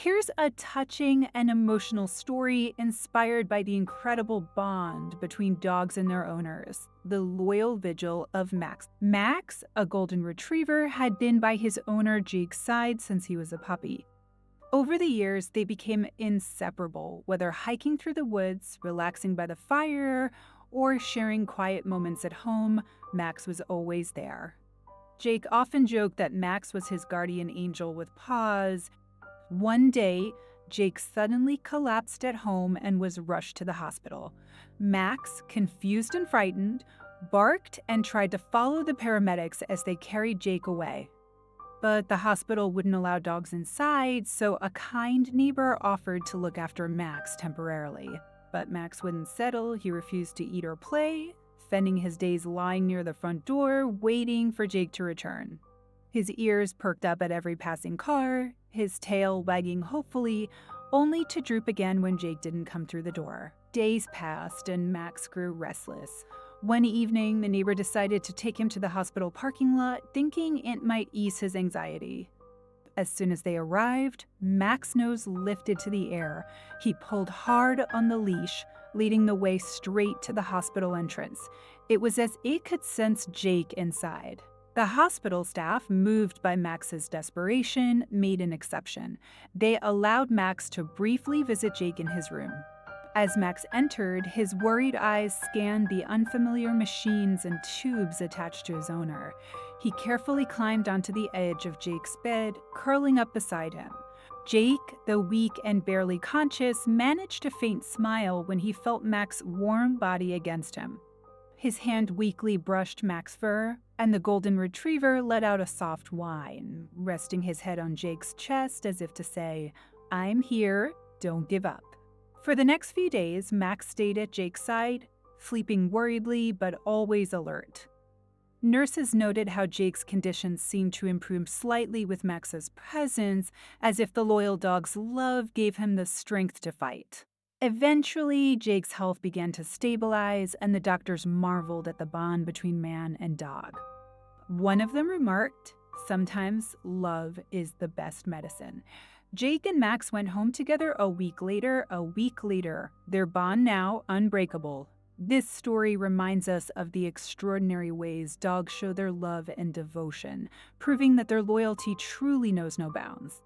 Here's a touching and emotional story inspired by the incredible bond between dogs and their owners, the Loyal Vigil of Max. Max, a golden retriever, had been by his owner Jake's side since he was a puppy. Over the years, they became inseparable, whether hiking through the woods, relaxing by the fire, or sharing quiet moments at home. Max was always there. Jake often joked that Max was his guardian angel with paws. One day, Jake suddenly collapsed at home and was rushed to the hospital. Max, confused and frightened, barked and tried to follow the paramedics as they carried Jake away. But the hospital wouldn't allow dogs inside, so a kind neighbor offered to look after Max temporarily. But Max wouldn't settle. He refused to eat or play, spending his days lying near the front door, waiting for Jake to return. His ears perked up at every passing car, his tail wagging hopefully, only to droop again when Jake didn't come through the door. Days passed and Max grew restless. One evening, the neighbor decided to take him to the hospital parking lot, thinking it might ease his anxiety. As soon as they arrived, Max's nose lifted to the air. He pulled hard on the leash, leading the way straight to the hospital entrance. It was as it could sense Jake inside. The hospital staff, moved by Max's desperation, made an exception. They allowed Max to briefly visit Jake in his room. As Max entered, his worried eyes scanned the unfamiliar machines and tubes attached to his owner. He carefully climbed onto the edge of Jake's bed, curling up beside him. Jake, though weak and barely conscious, managed a faint smile when he felt Max's warm body against him. His hand weakly brushed Max's fur, and the golden retriever let out a soft whine, resting his head on Jake's chest as if to say, "I'm here, don't give up." For the next few days, Max stayed at Jake's side, sleeping worriedly but always alert. Nurses noted how Jake's condition seemed to improve slightly with Max's presence, as if the loyal dog's love gave him the strength to fight. Eventually, Jake's health began to stabilize, and the doctors marveled at the bond between man and dog. One of them remarked, "Sometimes love is the best medicine." Jake and Max went home together a week later, their bond now unbreakable. This story reminds us of the extraordinary ways dogs show their love and devotion, proving that their loyalty truly knows no bounds.